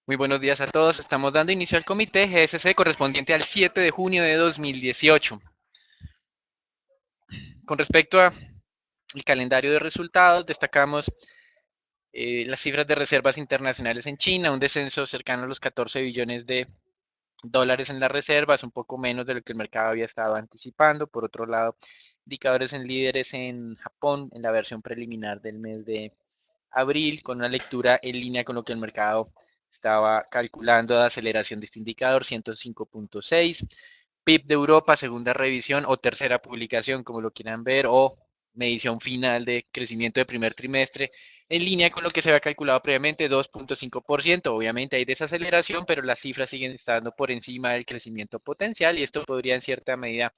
Muy buenos días a todos. Estamos dando inicio al comité GSC correspondiente al 7 de junio de 2018. Con respecto al calendario de resultados, destacamos las cifras de reservas internacionales en China, un descenso cercano a los 14 billones de dólares en las reservas, un poco menos de lo que el mercado había estado anticipando. Por otro lado, indicadores en líderes en Japón en la versión preliminar del mes de abril, con una lectura en línea con lo que el mercado estaba calculando de aceleración de este indicador, 105.6. PIB de Europa, segunda revisión o tercera publicación, como lo quieran ver, o medición final de crecimiento de primer trimestre, en línea con lo que se había calculado previamente, 2.5%. Obviamente hay desaceleración, pero las cifras siguen estando por encima del crecimiento potencial y esto podría en cierta medida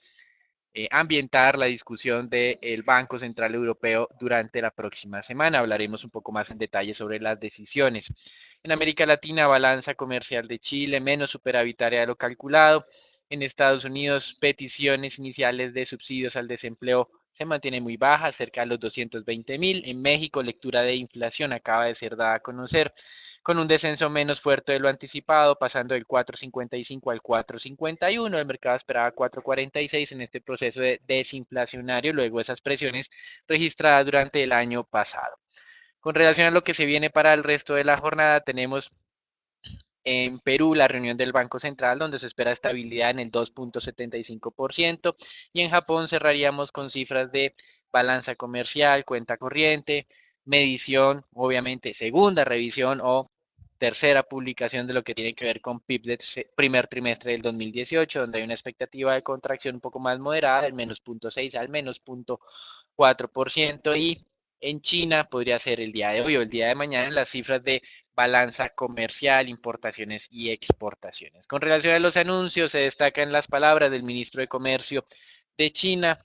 ambientar la discusión del Banco Central Europeo durante la próxima semana. Hablaremos un poco más en detalle sobre las decisiones. En América Latina, balanza comercial de Chile menos superavitaria de lo calculado. En Estados Unidos, peticiones iniciales de subsidios al desempleo se mantiene muy baja, cerca de los 220.000. En México, lectura de inflación acaba de ser dada a conocer con un descenso menos fuerte de lo anticipado, pasando del 4.55 al 4.51. El mercado esperaba 4.46 en este proceso de desinflacionario, luego de esas presiones registradas durante el año pasado. Con relación a lo que se viene para el resto de la jornada, tenemos en Perú la reunión del Banco Central, donde se espera estabilidad en el 2.75%, y en Japón cerraríamos con cifras de balanza comercial, cuenta corriente, medición, obviamente segunda revisión o tercera publicación de lo que tiene que ver con PIB del primer trimestre del 2018, donde hay una expectativa de contracción un poco más moderada, del menos 0.6 al menos 0.4%, y en China podría ser el día de hoy o el día de mañana las cifras de balanza comercial, importaciones y exportaciones. Con relación a los anuncios, se destacan las palabras del ministro de Comercio de China,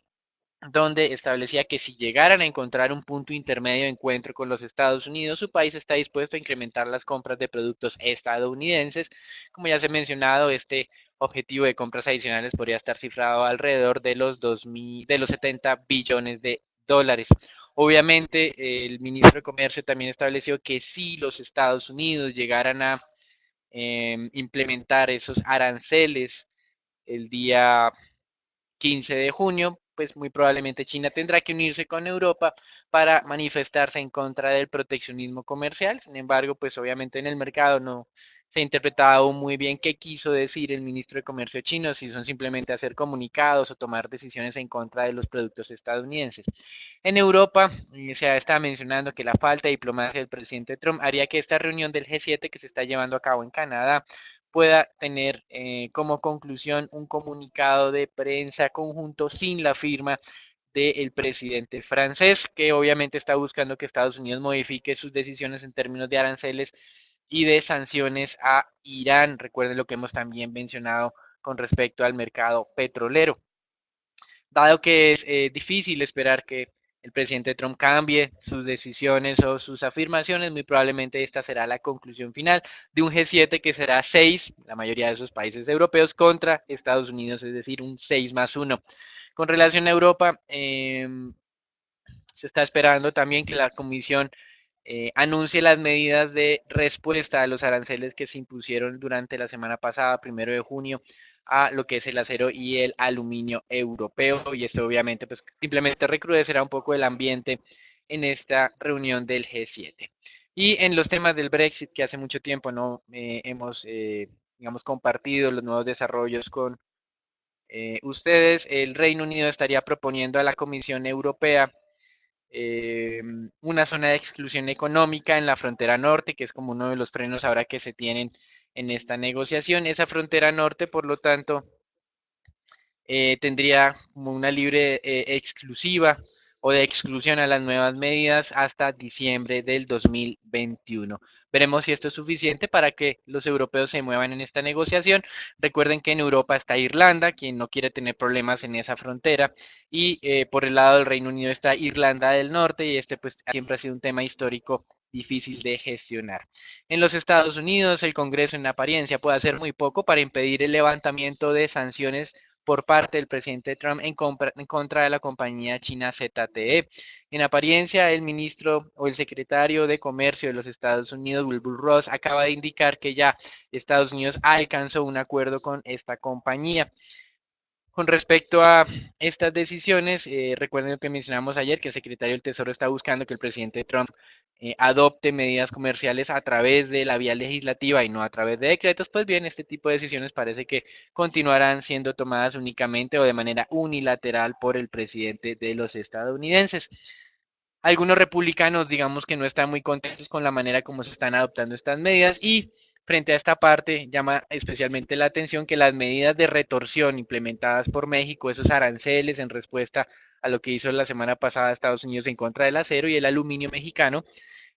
donde establecía que si llegaran a encontrar un punto intermedio de encuentro con los Estados Unidos, su país está dispuesto a incrementar las compras de productos estadounidenses. Como ya se ha mencionado, este objetivo de compras adicionales podría estar cifrado alrededor de los 2000, de los 70 billones de dólares. Obviamente, el ministro de Comercio también estableció que si los Estados Unidos llegaran a implementar esos aranceles el día 15 de junio, pues muy probablemente China tendrá que unirse con Europa para manifestarse en contra del proteccionismo comercial. Sin embargo, pues obviamente en el mercado no se ha interpretado muy bien qué quiso decir el ministro de Comercio chino, si son simplemente hacer comunicados o tomar decisiones en contra de los productos estadounidenses. En Europa se está mencionando que la falta de diplomacia del presidente Trump haría que esta reunión del G7 que se está llevando a cabo en Canadá pueda tener como conclusión un comunicado de prensa conjunto sin la firma del presidente francés, que obviamente está buscando que Estados Unidos modifique sus decisiones en términos de aranceles y de sanciones a Irán. Recuerden lo que hemos también mencionado con respecto al mercado petrolero. Dado que es difícil esperar que el presidente Trump cambie sus decisiones o sus afirmaciones, muy probablemente esta será la conclusión final de un G7 que será 6, la mayoría de esos países europeos, contra Estados Unidos, es decir, un 6+1. Con relación a Europa, se está esperando también que la Comisión anuncie las medidas de respuesta a los aranceles que se impusieron durante la semana pasada, 1 de junio, a lo que es el acero y el aluminio europeo. Y esto obviamente pues simplemente recrudecerá un poco el ambiente en esta reunión del G7. Y en los temas del Brexit, que hace mucho tiempo no hemos, digamos, compartido los nuevos desarrollos con ustedes, el Reino Unido estaría proponiendo a la Comisión Europea eh, una zona de exclusión económica en la frontera norte, que es como uno de los frenos ahora que se tienen en esta negociación. Esa frontera norte, por lo tanto, tendría como una libre exclusiva o de exclusión a las nuevas medidas hasta diciembre del 2021. Veremos si esto es suficiente para que los europeos se muevan en esta negociación. Recuerden que en Europa está Irlanda, quien no quiere tener problemas en esa frontera, y por el lado del Reino Unido está Irlanda del Norte, y este pues siempre ha sido un tema histórico difícil de gestionar. En los Estados Unidos, el Congreso en apariencia puede hacer muy poco para impedir el levantamiento de sanciones por parte del presidente Trump en contra de la compañía china ZTE. En apariencia, el ministro o el secretario de Comercio de los Estados Unidos, Wilbur Ross, acaba de indicar que ya Estados Unidos alcanzó un acuerdo con esta compañía. Con respecto a estas decisiones, recuerden lo que mencionamos ayer, que el secretario del Tesoro está buscando que el presidente Trump adopte medidas comerciales a través de la vía legislativa y no a través de decretos. Pues bien, este tipo de decisiones parece que continuarán siendo tomadas únicamente o de manera unilateral por el presidente de los estadounidenses. Algunos republicanos, digamos que no están muy contentos con la manera como se están adoptando estas medidas, y frente a esta parte llama especialmente la atención que las medidas de retorsión implementadas por México, esos aranceles en respuesta a lo que hizo la semana pasada Estados Unidos en contra del acero y el aluminio mexicano,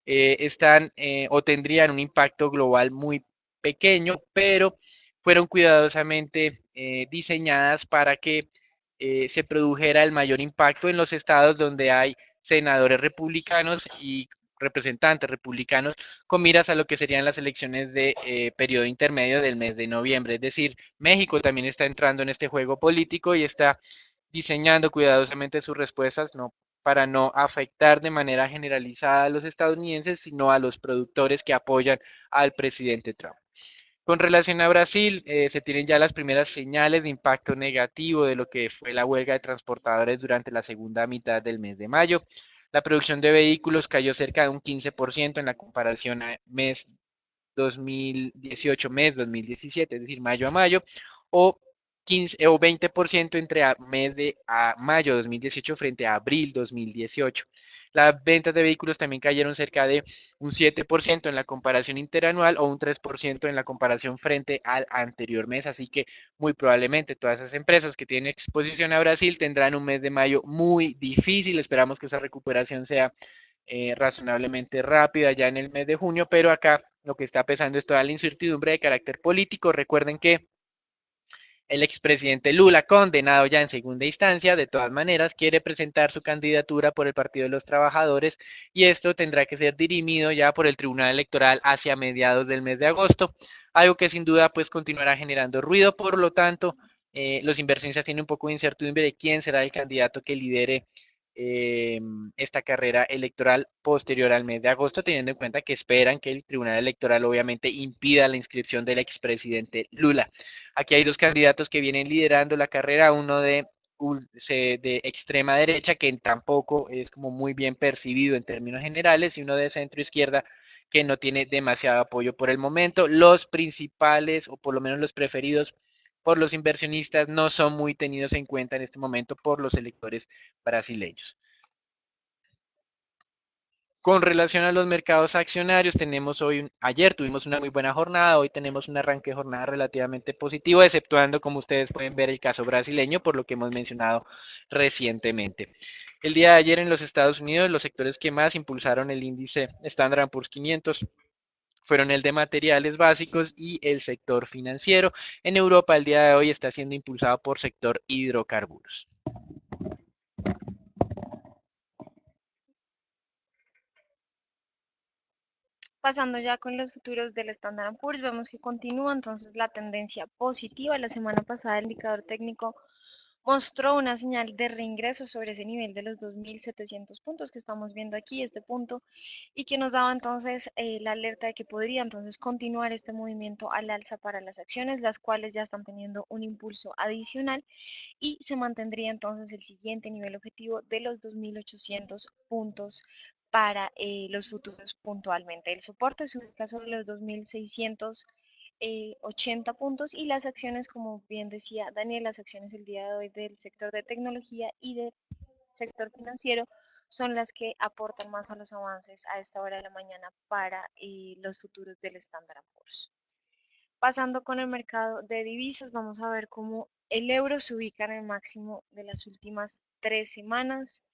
están o tendrían un impacto global muy pequeño, pero fueron cuidadosamente diseñadas para que se produjera el mayor impacto en los estados donde hay senadores republicanos y representantes republicanos con miras a lo que serían las elecciones de periodo intermedio del mes de noviembre. Es decir, México también está entrando en este juego político y está diseñando cuidadosamente sus respuestas, no para no afectar de manera generalizada a los estadounidenses, sino a los productores que apoyan al presidente Trump. Con relación a Brasil, se tienen ya las primeras señales de impacto negativo de lo que fue la huelga de transportadores durante la segunda mitad del mes de mayo. La producción de vehículos cayó cerca de un 15% en la comparación a mes 2018, mes 2017, es decir, mayo a mayo, o 15 o 20% entre mes de mayo 2018 frente a abril 2018. Las ventas de vehículos también cayeron cerca de un 7% en la comparación interanual o un 3% en la comparación frente al anterior mes, así que muy probablemente todas esas empresas que tienen exposición a Brasil tendrán un mes de mayo muy difícil. Esperamos que esa recuperación sea razonablemente rápida ya en el mes de junio, pero acá lo que está pesando es toda la incertidumbre de carácter político. Recuerden que el expresidente Lula, condenado ya en segunda instancia, de todas maneras quiere presentar su candidatura por el Partido de los Trabajadores, y esto tendrá que ser dirimido ya por el Tribunal Electoral hacia mediados del mes de agosto, algo que sin duda pues continuará generando ruido. Por lo tanto, los inversionistas tienen un poco de incertidumbre de quién será el candidato que lidere eh, esta carrera electoral posterior al mes de agosto, teniendo en cuenta que esperan que el Tribunal Electoral obviamente impida la inscripción del expresidente Lula. Aquí hay dos candidatos que vienen liderando la carrera, uno de extrema derecha, que tampoco es como muy bien percibido en términos generales, y uno de centro izquierda que no tiene demasiado apoyo por el momento. Los principales, o por lo menos los preferidos por los inversionistas, no son muy tenidos en cuenta en este momento por los electores brasileños. Con relación a los mercados accionarios, ayer tuvimos una muy buena jornada, hoy tenemos un arranque de jornada relativamente positivo, exceptuando, como ustedes pueden ver, el caso brasileño, por lo que hemos mencionado recientemente. El día de ayer en los Estados Unidos, los sectores que más impulsaron el índice Standard Poor's 500 fueron el de materiales básicos y el sector financiero. En Europa, el día de hoy está siendo impulsado por sector hidrocarburos. Pasando ya con los futuros del Standard Poor's, vemos que continúa entonces la tendencia positiva. La semana pasada el indicador técnico mostró una señal de reingreso sobre ese nivel de los 2.700 puntos que estamos viendo aquí, este punto, y que nos daba entonces la alerta de que podría entonces continuar este movimiento al alza para las acciones, las cuales ya están teniendo un impulso adicional, y se mantendría entonces el siguiente nivel objetivo de los 2.800 puntos para los futuros puntualmente. El soporte se ubica sobre los 2.680 puntos, y las acciones, como bien decía Daniel, las acciones el día de hoy del sector de tecnología y del sector financiero son las que aportan más a los avances a esta hora de la mañana para los futuros del Standard Poor's. Pasando con el mercado de divisas, vamos a ver cómo el euro se ubica en el máximo de las últimas 3 semanas.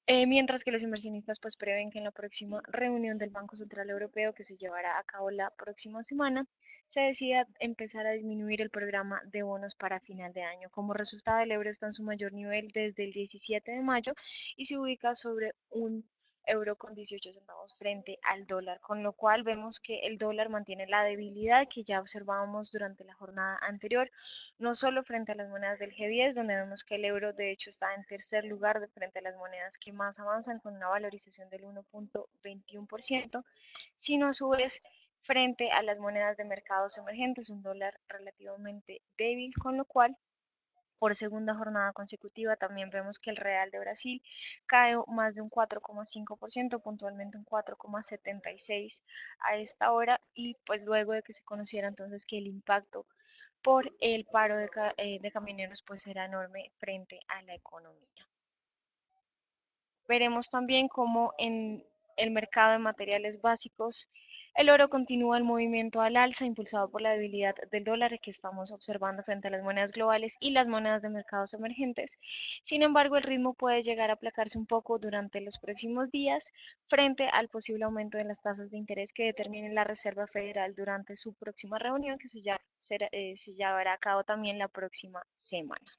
Mientras que los inversionistas pues prevén que en la próxima reunión del Banco Central Europeo que se llevará a cabo la próxima semana se decida empezar a disminuir el programa de bonos para final de año. Como resultado, el euro está en su mayor nivel desde el 17 de mayo y se ubica sobre un euro con 18 centavos frente al dólar, con lo cual vemos que el dólar mantiene la debilidad que ya observábamos durante la jornada anterior, no solo frente a las monedas del G10, donde vemos que el euro de hecho está en tercer lugar de frente a las monedas que más avanzan con una valorización del 1.21%, sino a su vez frente a las monedas de mercados emergentes, un dólar relativamente débil, con lo cual por segunda jornada consecutiva también vemos que el real de Brasil cae más de un 4,5%, puntualmente un 4,76 a esta hora y pues luego de que se conociera entonces que el impacto por el paro de camioneros pues será enorme frente a la economía. Veremos también cómo en el mercado de materiales básicos el oro continúa el movimiento al alza impulsado por la debilidad del dólar que estamos observando frente a las monedas globales y las monedas de mercados emergentes. Sin embargo, el ritmo puede llegar a aplacarse un poco durante los próximos días frente al posible aumento de las tasas de interés que determine la Reserva Federal durante su próxima reunión que se llevará a cabo también la próxima semana.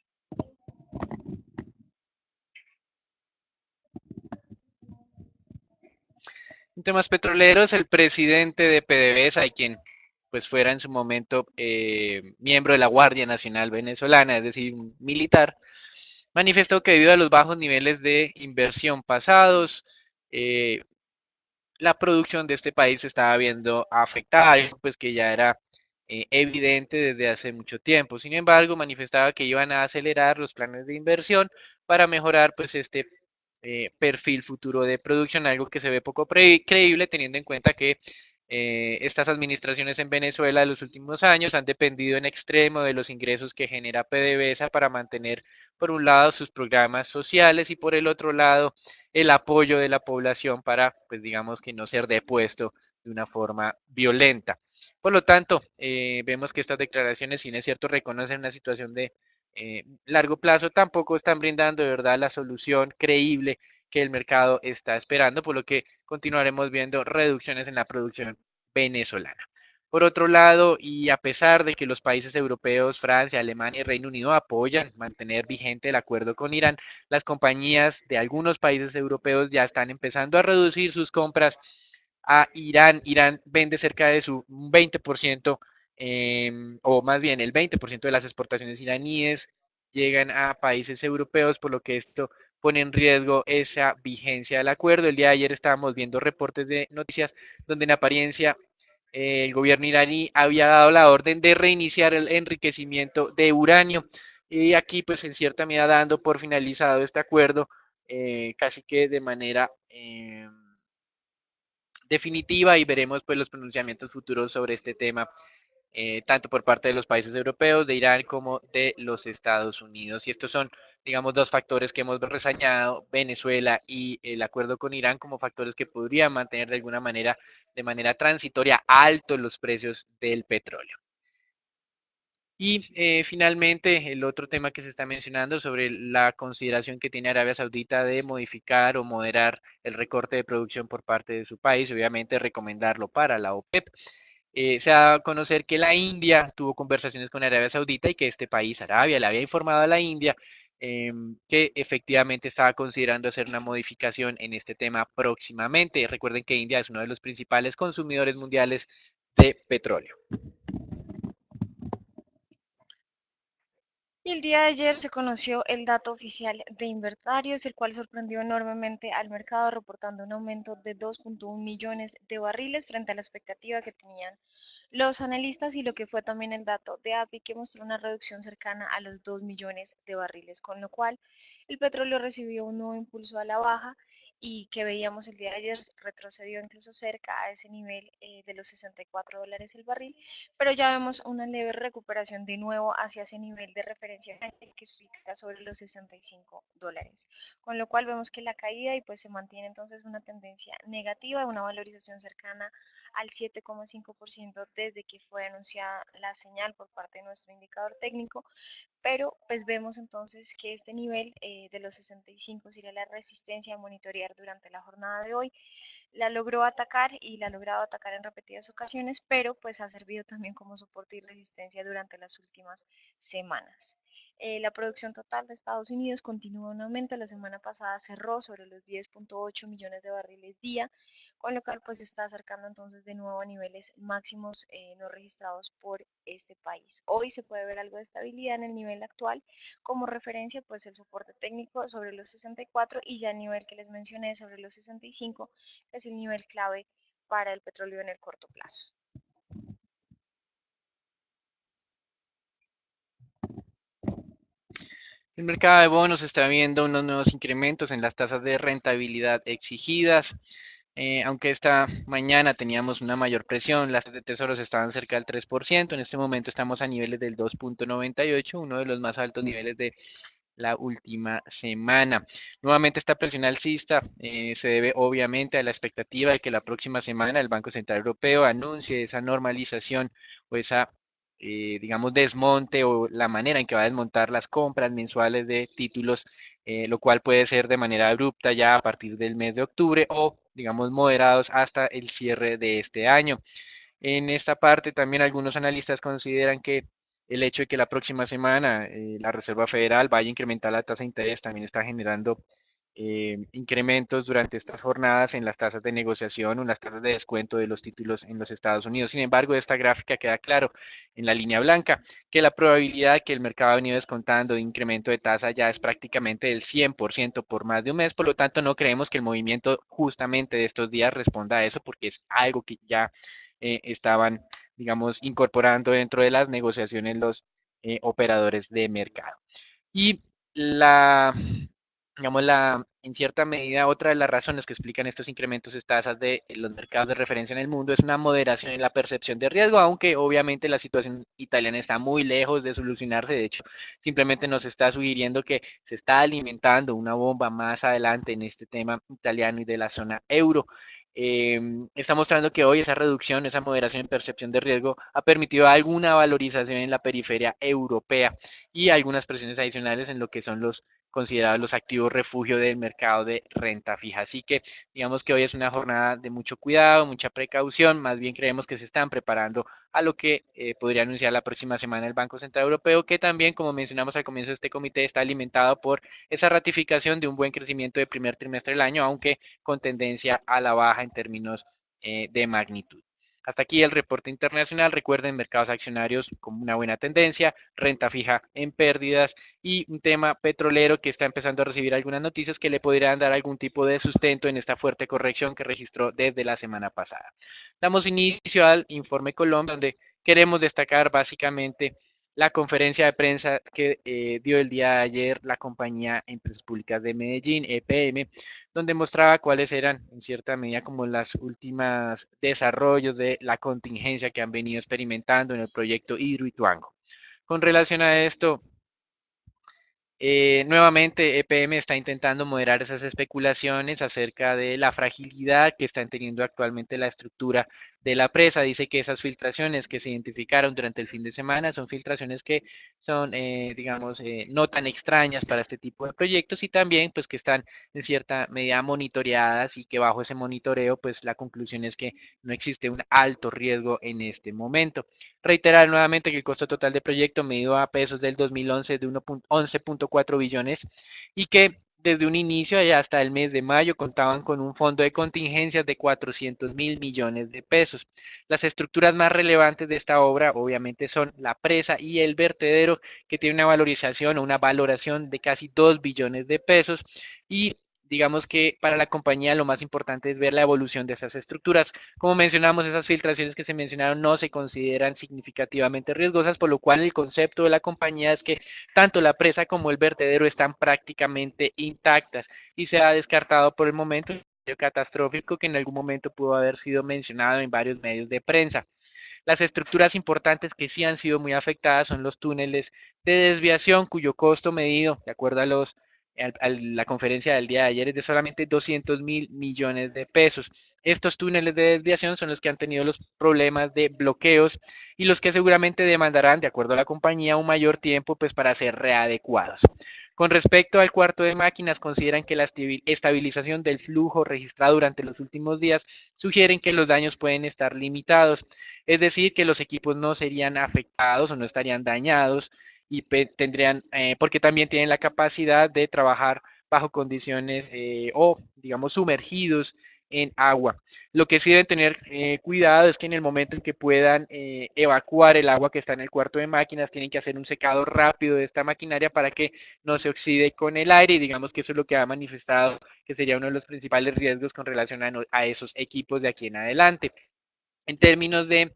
En temas petroleros, el presidente de PDVSA y quien pues fuera en su momento miembro de la Guardia Nacional Venezolana, es decir, un militar, manifestó que debido a los bajos niveles de inversión pasados, eh, la producción de este país se estaba viendo afectada, algo pues que ya era evidente desde hace mucho tiempo. Sin embargo, manifestaba que iban a acelerar los planes de inversión para mejorar pues este perfil futuro de producción, algo que se ve poco creíble teniendo en cuenta que estas administraciones en Venezuela de los últimos años han dependido en extremo de los ingresos que genera PDVSA para mantener, por un lado, sus programas sociales y por el otro lado, el apoyo de la población para, pues digamos que no ser depuesto de una forma violenta. Por lo tanto, vemos que estas declaraciones, si no es cierto, reconocen una situación de largo plazo, tampoco están brindando de verdad la solución creíble que el mercado está esperando, por lo que continuaremos viendo reducciones en la producción venezolana. Por otro lado, y a pesar de que los países europeos, Francia, Alemania y Reino Unido apoyan mantener vigente el acuerdo con Irán, las compañías de algunos países europeos ya están empezando a reducir sus compras a Irán. Irán vende cerca de su 20%, o más bien el 20% de las exportaciones iraníes llegan a países europeos, por lo que esto pone en riesgo esa vigencia del acuerdo. El día de ayer estábamos viendo reportes de noticias donde en apariencia el gobierno iraní había dado la orden de reiniciar el enriquecimiento de uranio y aquí pues en cierta medida dando por finalizado este acuerdo casi que de manera definitiva y veremos pues los pronunciamientos futuros sobre este tema tanto por parte de los países europeos, de Irán como de los Estados Unidos. Y estos son, digamos, dos factores que hemos reseñado, Venezuela y el acuerdo con Irán, como factores que podrían mantener de alguna manera, de manera transitoria, altos los precios del petróleo. Y finalmente, el otro tema que se está mencionando sobre la consideración que tiene Arabia Saudita de modificar o moderar el recorte de producción por parte de su país, obviamente recomendarlo para la OPEP. Se da a conocer que la India tuvo conversaciones con Arabia Saudita y que este país, Arabia, le había informado a la India que efectivamente estaba considerando hacer una modificación en este tema próximamente. Recuerden que India es uno de los principales consumidores mundiales de petróleo. Y el día de ayer se conoció el dato oficial de inventarios, el cual sorprendió enormemente al mercado, reportando un aumento de 2.1 millones de barriles frente a la expectativa que tenían los analistas y lo que fue también el dato de API que mostró una reducción cercana a los 2 millones de barriles, con lo cual el petróleo recibió un nuevo impulso a la baja y que veíamos el día de ayer retrocedió incluso cerca a ese nivel de los $64 el barril, pero ya vemos una leve recuperación de nuevo hacia ese nivel de referencia que se ubica sobre los $65, con lo cual vemos que la caída y pues se mantiene entonces una tendencia negativa, una valorización cercana al 7,5% desde que fue anunciada la señal por parte de nuestro indicador técnico, pero pues vemos entonces que este nivel de los 65 sería la resistencia a monitorear durante la jornada de hoy. La logró atacar y la ha logrado atacar en repetidas ocasiones, pero pues ha servido también como soporte y resistencia durante las últimas semanas. La producción total de Estados Unidos continúa en aumento. La semana pasada cerró sobre los 10,8 millones de barriles día, con lo cual pues se está acercando entonces de nuevo a niveles máximos no registrados por este país. Hoy se puede ver algo de estabilidad en el nivel actual, como referencia pues el soporte técnico sobre los 64 y ya el nivel que les mencioné sobre los 65, que es el nivel clave para el petróleo en el corto plazo. El mercado de bonos está viendo unos nuevos incrementos en las tasas de rentabilidad exigidas. Aunque esta mañana teníamos una mayor presión, las tasas de tesoros estaban cerca del 3%, en este momento estamos a niveles del 2,98, uno de los más altos niveles de la última semana. Nuevamente esta presión alcista se debe obviamente a la expectativa de que la próxima semana el Banco Central Europeo anuncie esa normalización o esa, digamos, desmonte o la manera en que va a desmontar las compras mensuales de títulos, lo cual puede ser de manera abrupta ya a partir del mes de octubre o, digamos, moderados hasta el cierre de este año. En esta parte también algunos analistas consideran que el hecho de que la próxima semana la Reserva Federal vaya a incrementar la tasa de interés también está generando incrementos durante estas jornadas en las tasas de negociación o en las tasas de descuento de los títulos en los Estados Unidos. Sin embargo, de esta gráfica queda claro en la línea blanca que la probabilidad que el mercado ha venido descontando de incremento de tasa ya es prácticamente del 100% por más de un mes. Por lo tanto, no creemos que el movimiento justamente de estos días responda a eso porque es algo que ya estaban, digamos, incorporando dentro de las negociaciones los operadores de mercado. Y la, digamos, en cierta medida, otra de las razones que explican estos incrementos de tasas de los mercados de referencia en el mundo es una moderación en la percepción de riesgo, aunque obviamente la situación italiana está muy lejos de solucionarse. De hecho, simplemente nos está sugiriendo que se está alimentando una bomba más adelante en este tema italiano y de la zona euro. Está mostrando que hoy esa reducción, esa moderación en percepción de riesgo ha permitido alguna valorización en la periferia europea y algunas presiones adicionales en lo que son los considerados los activos refugio del mercado de renta fija. Así que digamos que hoy es una jornada de mucho cuidado, mucha precaución, más bien creemos que se están preparando a lo que podría anunciar la próxima semana el Banco Central Europeo, que también, como mencionamos al comienzo de este comité, está alimentado por esa ratificación de un buen crecimiento de primer trimestre del año, aunque con tendencia a la baja en términos de magnitud. Hasta aquí el reporte internacional. Recuerden, mercados accionarios con una buena tendencia, renta fija en pérdidas y un tema petrolero que está empezando a recibir algunas noticias que le podrían dar algún tipo de sustento en esta fuerte corrección que registró desde la semana pasada. Damos inicio al informe Colombia, donde queremos destacar básicamente la conferencia de prensa que dio el día de ayer la compañía Empresas Públicas de Medellín, EPM, donde mostraba cuáles eran en cierta medida como las últimas desarrollos de la contingencia que han venido experimentando en el proyecto Hidroituango. Con relación a esto, nuevamente, EPM está intentando moderar esas especulaciones acerca de la fragilidad que están teniendo actualmente la estructura de la presa. Dice que esas filtraciones que se identificaron durante el fin de semana son filtraciones que son, digamos, no tan extrañas para este tipo de proyectos y también, pues, que están en cierta medida monitoreadas y que bajo ese monitoreo, pues, la conclusión es que no existe un alto riesgo en este momento. Reiterar nuevamente que el costo total de proyecto medido a pesos del 2011 es de 11,4 billones y que desde un inicio y hasta el mes de mayo contaban con un fondo de contingencias de 400.000 millones de pesos. Las estructuras más relevantes de esta obra obviamente son la presa y el vertedero, que tiene una valorización o una valoración de casi 2 billones de pesos y digamos que para la compañía lo más importante es ver la evolución de esas estructuras. Como mencionamos, esas filtraciones que se mencionaron no se consideran significativamente riesgosas, por lo cual el concepto de la compañía es que tanto la presa como el vertedero están prácticamente intactas y se ha descartado por el momento el escenario catastrófico que en algún momento pudo haber sido mencionado en varios medios de prensa. Las estructuras importantes que sí han sido muy afectadas son los túneles de desviación, cuyo costo medido, de acuerdo a los a la conferencia del día de ayer es de solamente 200.000 millones de pesos. Estos túneles de desviación son los que han tenido los problemas de bloqueos y los que seguramente demandarán, de acuerdo a la compañía, un mayor tiempo pues, para ser readecuados. Con respecto al cuarto de máquinas, consideran que la estabilización del flujo registrado durante los últimos días sugieren que los daños pueden estar limitados, es decir, que los equipos no serían afectados o no estarían dañados y tendrían, porque también tienen la capacidad de trabajar bajo condiciones o, digamos, sumergidos en agua. Lo que sí deben tener cuidado es que en el momento en que puedan evacuar el agua que está en el cuarto de máquinas, tienen que hacer un secado rápido de esta maquinaria para que no se oxide con el aire y digamos que eso es lo que ha manifestado que sería uno de los principales riesgos con relación a esos equipos de aquí en adelante. En términos de,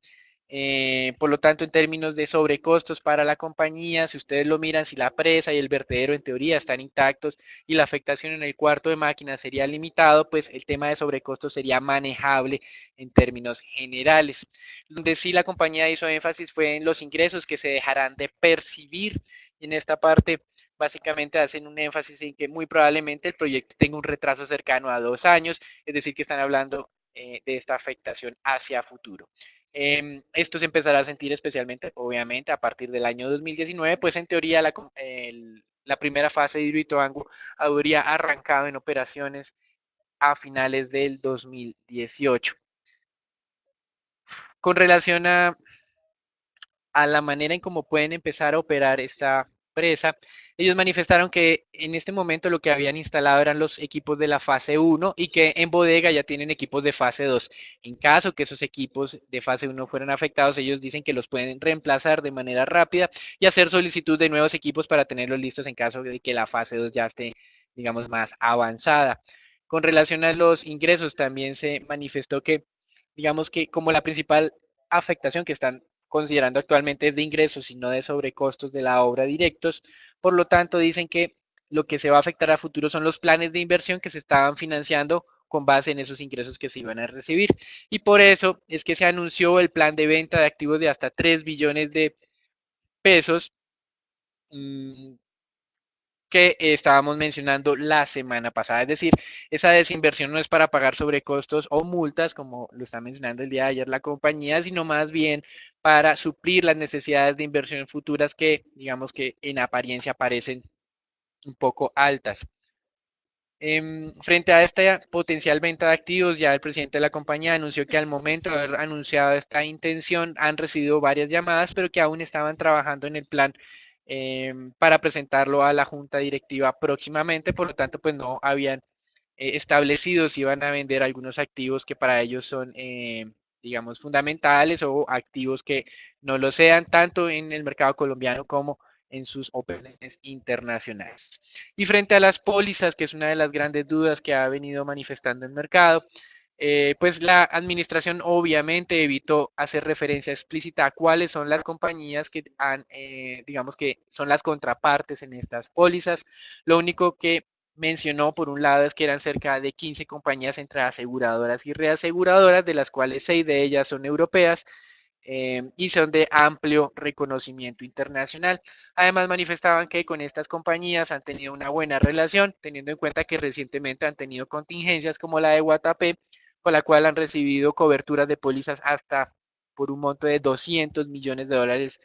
por lo tanto, en términos de sobrecostos para la compañía, si ustedes lo miran, si la presa y el vertedero en teoría están intactos y la afectación en el cuarto de máquinas sería limitado, pues el tema de sobrecostos sería manejable en términos generales. Donde sí la compañía hizo énfasis fue en los ingresos que se dejarán de percibir y en esta parte básicamente hacen un énfasis en que muy probablemente el proyecto tenga un retraso cercano a 2 años, es decir, que están hablando de esta afectación hacia futuro. Esto se empezará a sentir especialmente, obviamente, a partir del año 2019, pues en teoría la primera fase de Hidroituango habría arrancado en operaciones a finales del 2018. Con relación a la manera en cómo pueden empezar a operar esta presa, ellos manifestaron que en este momento lo que habían instalado eran los equipos de la fase 1 y que en bodega ya tienen equipos de fase 2. En caso que esos equipos de fase 1 fueran afectados, ellos dicen que los pueden reemplazar de manera rápida y hacer solicitud de nuevos equipos para tenerlos listos en caso de que la fase 2 ya esté, digamos, más avanzada. Con relación a los ingresos, también se manifestó que, digamos que como la principal afectación que están considerando actualmente de ingresos y no de sobrecostos de la obra directos. Por lo tanto, dicen que lo que se va a afectar a futuro son los planes de inversión que se estaban financiando con base en esos ingresos que se iban a recibir. Y por eso es que se anunció el plan de venta de activos de hasta 3 billones de pesos que estábamos mencionando la semana pasada. Es decir, esa desinversión no es para pagar sobrecostos o multas, como lo está mencionando el día de ayer la compañía, sino más bien para suplir las necesidades de inversión futuras que, digamos que en apariencia parecen un poco altas. Frente a esta potencial venta de activos, ya el presidente de la compañía anunció que al momento de haber anunciado esta intención han recibido varias llamadas, pero que aún estaban trabajando en el plan para presentarlo a la junta directiva próximamente, por lo tanto, pues no habían establecido si iban a vender algunos activos que para ellos son, digamos, fundamentales o activos que no lo sean tanto en el mercado colombiano como en sus operaciones internacionales. Y frente a las pólizas, que es una de las grandes dudas que ha venido manifestando el mercado, pues la administración obviamente evitó hacer referencia explícita a cuáles son las compañías que han, digamos que son las contrapartes en estas pólizas. Lo único que mencionó por un lado es que eran cerca de 15 compañías entre aseguradoras y reaseguradoras, de las cuales 6 de ellas son europeas y son de amplio reconocimiento internacional. Además manifestaban que con estas compañías han tenido una buena relación, teniendo en cuenta que recientemente han tenido contingencias como la de Guatapé, con la cual han recibido coberturas de pólizas hasta por un monto de 200 millones de dólares,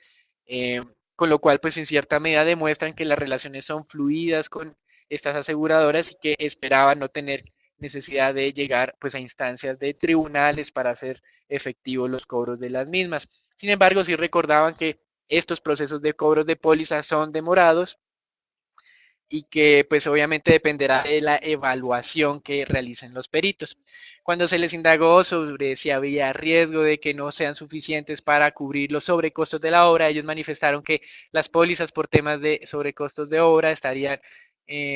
eh, con lo cual pues en cierta medida demuestran que las relaciones son fluidas con estas aseguradoras y que esperaban no tener necesidad de llegar pues a instancias de tribunales para hacer efectivos los cobros de las mismas. Sin embargo, sí recordaban que estos procesos de cobros de pólizas son demorados y que pues obviamente dependerá de la evaluación que realicen los peritos. Cuando se les indagó sobre si había riesgo de que no sean suficientes para cubrir los sobrecostos de la obra, ellos manifestaron que las pólizas por temas de sobrecostos de obra estarían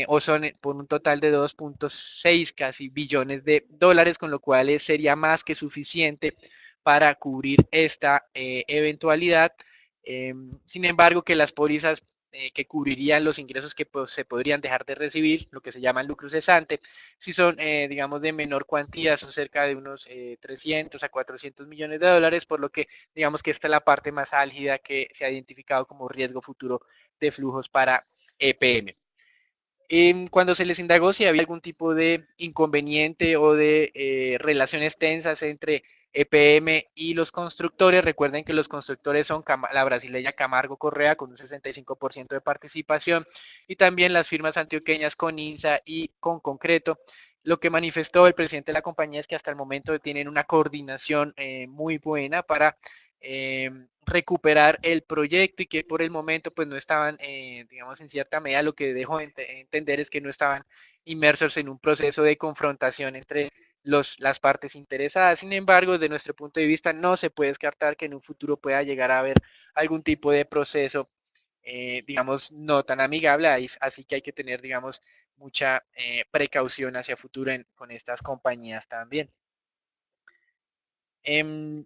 o son por un total de 2.6 casi billones de dólares, con lo cual sería más que suficiente para cubrir esta eventualidad. Sin embargo, que las pólizas que cubrirían los ingresos que pues, se podrían dejar de recibir, lo que se llama lucro cesante, si son, digamos, de menor cuantía, son cerca de unos 300 a 400 millones de dólares, por lo que digamos que esta es la parte más álgida que se ha identificado como riesgo futuro de flujos para EPM. Cuando se les indagó si había algún tipo de inconveniente o de relaciones tensas entre EPM y los constructores, recuerden que los constructores son la brasileña Camargo Correa con un 65% de participación y también las firmas antioqueñas con INSA y con Concreto. Lo que manifestó el presidente de la compañía es que hasta el momento tienen una coordinación muy buena para eh, recuperar el proyecto y que por el momento pues no estaban, digamos, en cierta medida lo que dejo de entender es que no estaban inmersos en un proceso de confrontación entre las partes interesadas. Sin embargo, desde nuestro punto de vista, no se puede descartar que en un futuro pueda llegar a haber algún tipo de proceso, digamos, no tan amigable, así que hay que tener, digamos, mucha precaución hacia futuro con estas compañías también. Eh,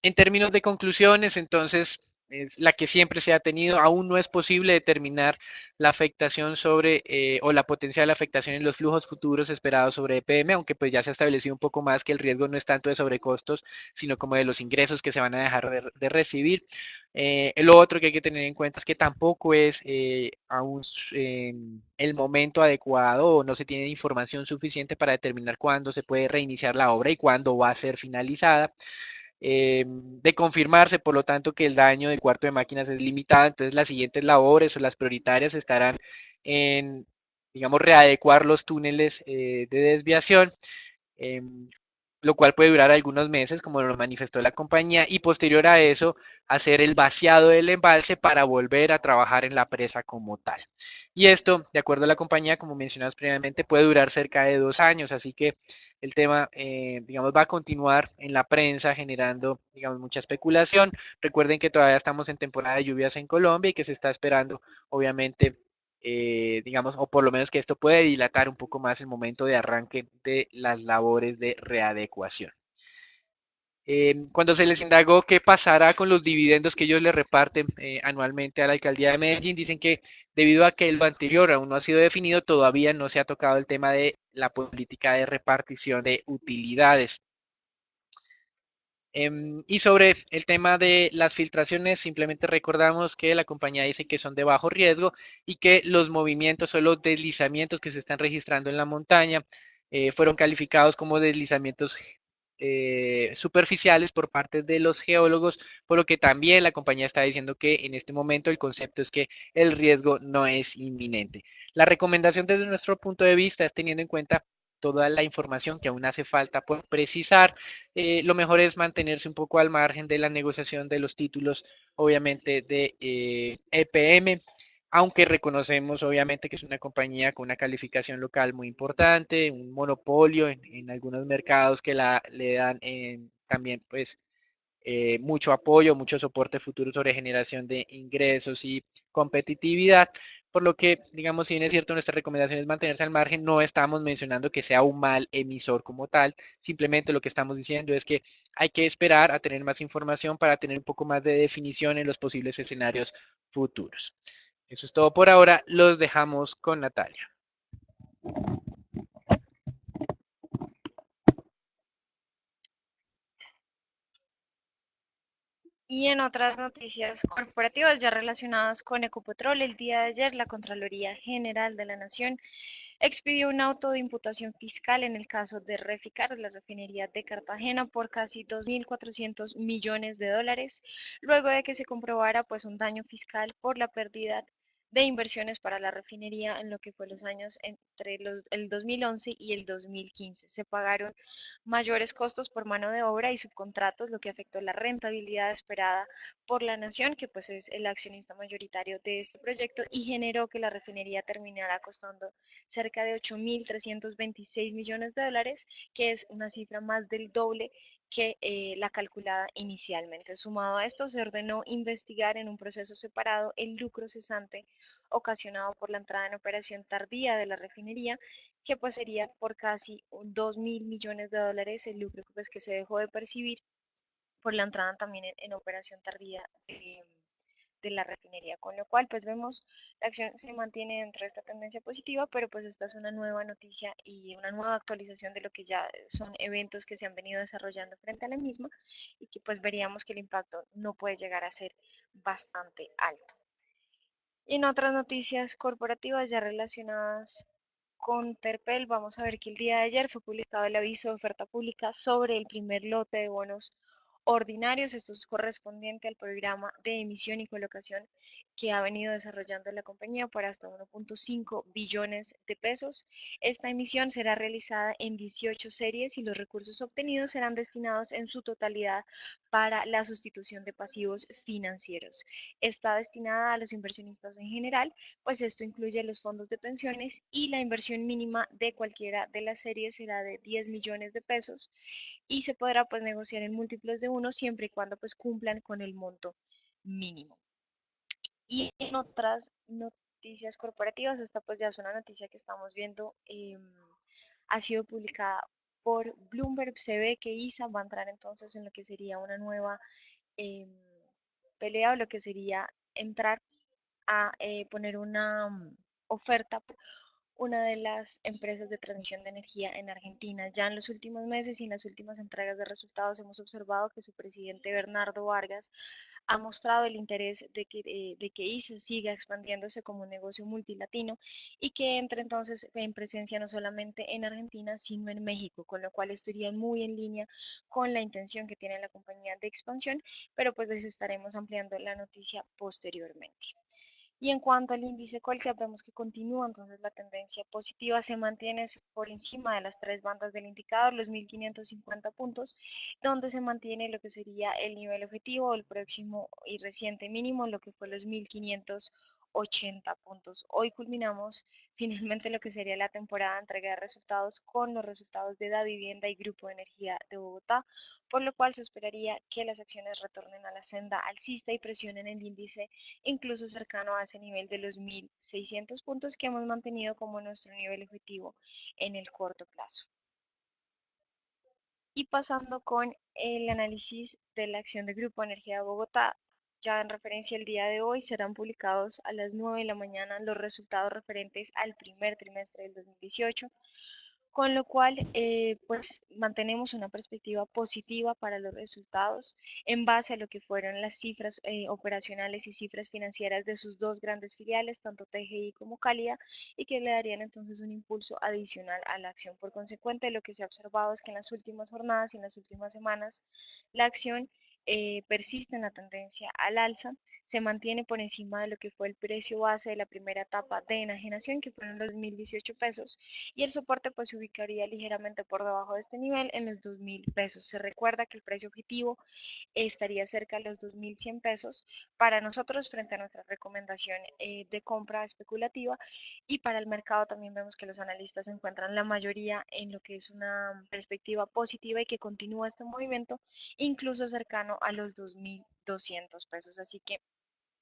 En términos de conclusiones, entonces, es la que siempre se ha tenido, aún no es posible determinar la afectación sobre o la potencial afectación en los flujos futuros esperados sobre EPM, aunque pues ya se ha establecido un poco más que el riesgo no es tanto de sobrecostos, sino como de los ingresos que se van a dejar de recibir. Lo otro que hay que tener en cuenta es que tampoco es aún el momento adecuado o no se tiene información suficiente para determinar cuándo se puede reiniciar la obra y cuándo va a ser finalizada. De confirmarse, por lo tanto, que el daño del cuarto de máquinas es limitado, entonces las siguientes labores o las prioritarias estarán en, digamos, readecuar los túneles de desviación, eh, lo cual puede durar algunos meses, como lo manifestó la compañía, y posterior a eso, hacer el vaciado del embalse para volver a trabajar en la presa como tal. Y esto, de acuerdo a la compañía, como mencionamos previamente, puede durar cerca de 2 años, así que el tema, digamos, va a continuar en la prensa generando, digamos, mucha especulación. Recuerden que todavía estamos en temporada de lluvias en Colombia y que se está esperando, obviamente, digamos, o por lo menos que esto puede dilatar un poco más el momento de arranque de las labores de readecuación. Cuando se les indagó qué pasará con los dividendos que ellos le reparten anualmente a la alcaldía de Medellín, dicen que debido a que lo anterior aún no ha sido definido, todavía no se ha tocado el tema de la política de repartición de utilidades. Y sobre el tema de las filtraciones, simplemente recordamos que la compañía dice que son de bajo riesgo y que los movimientos o los deslizamientos que se están registrando en la montaña fueron calificados como deslizamientos superficiales por parte de los geólogos, por lo que también la compañía está diciendo que en este momento el concepto es que el riesgo no es inminente. La recomendación desde nuestro punto de vista es teniendo en cuenta toda la información que aún hace falta por precisar, lo mejor es mantenerse un poco al margen de la negociación de los títulos, obviamente, de EPM, aunque reconocemos, obviamente, que es una compañía con una calificación local muy importante, un monopolio en algunos mercados que le dan también, pues, mucho apoyo, mucho soporte futuro sobre generación de ingresos y competitividad. Por lo que, digamos, si bien es cierto, nuestra recomendación es mantenerse al margen, no estamos mencionando que sea un mal emisor como tal, simplemente lo que estamos diciendo es que hay que esperar a tener más información para tener un poco más de definición en los posibles escenarios futuros. Eso es todo por ahora, los dejamos con Natalia. Y en otras noticias corporativas ya relacionadas con Ecopetrol, el día de ayer la Contraloría General de la Nación expidió un auto de imputación fiscal en el caso de Reficar, la refinería de Cartagena, por casi 2.400 millones de dólares, luego de que se comprobara pues un daño fiscal por la pérdida de inversiones para la refinería en lo que fue los años entre el 2011 y el 2015. Se pagaron mayores costos por mano de obra y subcontratos, lo que afectó la rentabilidad esperada por la nación, que pues es el accionista mayoritario de este proyecto, y generó que la refinería terminara costando cerca de 8.326 millones de dólares, que es una cifra más del doble que la calculada inicialmente. Sumado a esto, se ordenó investigar en un proceso separado el lucro cesante ocasionado por la entrada en operación tardía de la refinería, que pues sería por casi 2.000 millones de dólares el lucro pues, que se dejó de percibir por la entrada también en operación tardía de la refinería, con lo cual pues vemos la acción se mantiene dentro de esta tendencia positiva, pero pues esta es una nueva noticia y una nueva actualización de lo que ya son eventos que se han venido desarrollando frente a la misma y que pues veríamos que el impacto no puede llegar a ser bastante alto. Y en otras noticias corporativas ya relacionadas con Terpel, vamos a ver que el día de ayer fue publicado el aviso de oferta pública sobre el primer lote de bonos ordinarios. Esto es correspondiente al programa de emisión y colocación que ha venido desarrollando la compañía por hasta 1.5 billones de pesos. Esta emisión será realizada en 18 series y los recursos obtenidos serán destinados en su totalidad para la sustitución de pasivos financieros. Está destinada a los inversionistas en general, pues esto incluye los fondos de pensiones y la inversión mínima de cualquiera de las series será de 10 millones de pesos y se podrá pues negociar en múltiplos de uno siempre y cuando pues cumplan con el monto mínimo. Y en otras noticias corporativas, esta pues ya es una noticia que estamos viendo, ha sido publicada por Bloomberg. Se ve que ISA va a entrar entonces en lo que sería una nueva em, pelea o lo que sería entrar a poner una oferta por una de las empresas de transmisión de energía en Argentina. Ya en los últimos meses y en las últimas entregas de resultados hemos observado que su presidente Bernardo Vargas ha mostrado el interés de que ISA siga expandiéndose como un negocio multilatino y que entre entonces en presencia no solamente en Argentina, sino en México, con lo cual estaría muy en línea con la intención que tiene la compañía de expansión, pero pues les estaremos ampliando la noticia posteriormente. Y en cuanto al índice Colcap, vemos que continúa, entonces la tendencia positiva se mantiene por encima de las tres bandas del indicador, los 1550 puntos, donde se mantiene lo que sería el nivel objetivo, el próximo y reciente mínimo, lo que fue los 1580 puntos. Hoy culminamos finalmente lo que sería la temporada de entrega de resultados con los resultados de Davivienda y Grupo de Energía de Bogotá, por lo cual se esperaría que las acciones retornen a la senda alcista y presionen el índice incluso cercano a ese nivel de los 1600 puntos que hemos mantenido como nuestro nivel objetivo en el corto plazo. Y pasando con el análisis de la acción de Grupo Energía de Bogotá, ya en referencia al día de hoy, serán publicados a las 9 de la mañana los resultados referentes al primer trimestre del 2018, con lo cual pues mantenemos una perspectiva positiva para los resultados en base a lo que fueron las cifras operacionales y cifras financieras de sus dos grandes filiales, tanto TGI como Cálida, y que le darían entonces un impulso adicional a la acción. Por consecuente, lo que se ha observado es que en las últimas jornadas y en las últimas semanas la acción persiste en la tendencia al alza, se mantiene por encima de lo que fue el precio base de la primera etapa de enajenación, que fueron los 1.018 pesos, y el soporte pues se ubicaría ligeramente por debajo de este nivel en los 2.000 pesos. Se recuerda que el precio objetivo estaría cerca de los 2.100 pesos para nosotros frente a nuestra recomendación de compra especulativa, y para el mercado también vemos que los analistas se encuentran la mayoría en lo que es una perspectiva positiva y que continúa este movimiento incluso cercano a los 2.200 pesos. Así que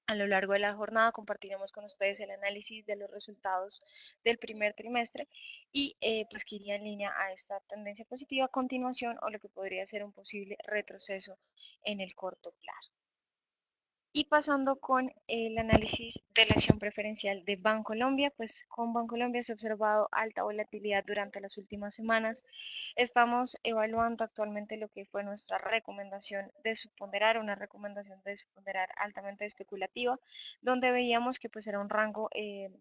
a lo largo de la jornada compartiremos con ustedes el análisis de los resultados del primer trimestre y pues que iría en línea a esta tendencia positiva a continuación o lo que podría ser un posible retroceso en el corto plazo. Y pasando con el análisis de la acción preferencial de Bancolombia, pues con Bancolombia se ha observado alta volatilidad durante las últimas semanas. Estamos evaluando actualmente lo que fue nuestra recomendación de subponderar, una recomendación de subponderar altamente especulativa, donde veíamos que pues era un rango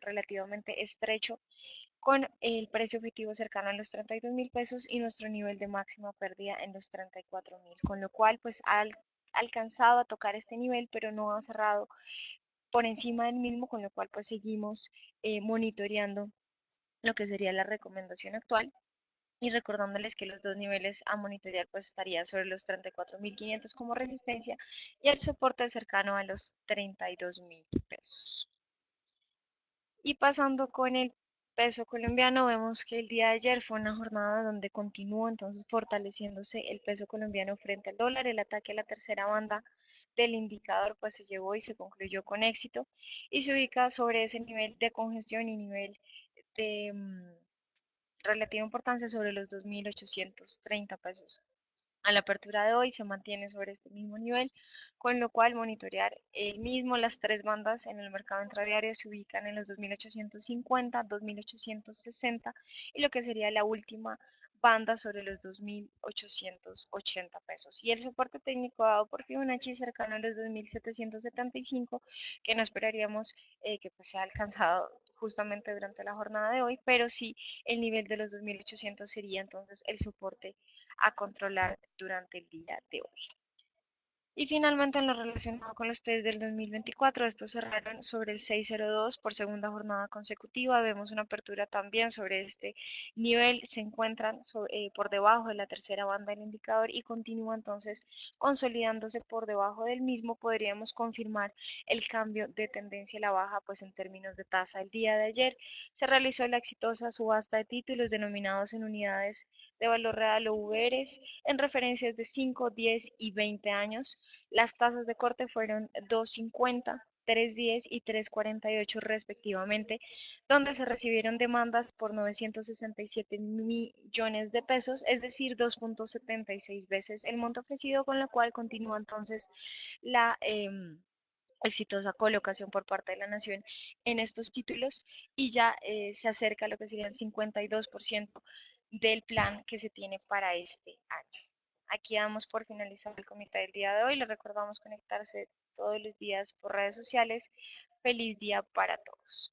relativamente estrecho con el precio objetivo cercano a los 32.000 pesos y nuestro nivel de máxima pérdida en los 34.000, con lo cual pues ha alcanzado a tocar este nivel, pero no ha cerrado por encima del mismo, con lo cual pues seguimos monitoreando lo que sería la recomendación actual. Y recordándoles que los dos niveles a monitorear pues estaría sobre los 34.500 como resistencia y el soporte cercano a los 32.000 pesos. Y pasando con el peso colombiano, vemos que el día de ayer fue una jornada donde continuó entonces fortaleciéndose el peso colombiano frente al dólar. El ataque a la tercera banda del indicador pues se llevó y se concluyó con éxito y se ubica sobre ese nivel de congestión y nivel de relativa importancia sobre los 2.830 pesos. A la apertura de hoy se mantiene sobre este mismo nivel, con lo cual monitorear el mismo. Las tres bandas en el mercado intradiario se ubican en los 2.850, 2.860 y lo que sería la última banda sobre los 2.880 pesos. Y el soporte técnico dado por Fibonacci cercano a los 2.775, que no esperaríamos que pues, sea alcanzado justamente durante la jornada de hoy, pero sí el nivel de los 2.800 sería entonces el soporte a controlar durante el día de hoy. Y finalmente, en lo relacionado con los trades del 2024, estos cerraron sobre el 602 por segunda jornada consecutiva. Vemos una apertura también sobre este nivel. Se encuentran por debajo de la tercera banda del indicador y continúa entonces consolidándose por debajo del mismo. Podríamos confirmar el cambio de tendencia a la baja, pues en términos de tasa. El día de ayer se realizó la exitosa subasta de títulos denominados en unidades de valor real o UVRs en referencias de 5, 10 y 20 años. Las tasas de corte fueron 2.50, 3.10 y 3.48 respectivamente, donde se recibieron demandas por 967 millones de pesos, es decir, 2.76 veces el monto ofrecido, con lo cual continúa entonces la exitosa colocación por parte de la nación en estos títulos y ya se acerca a lo que sería el 52% del plan que se tiene para este año. Aquí damos por finalizado el comité del día de hoy. Les recordamos conectarse todos los días por redes sociales. Feliz día para todos.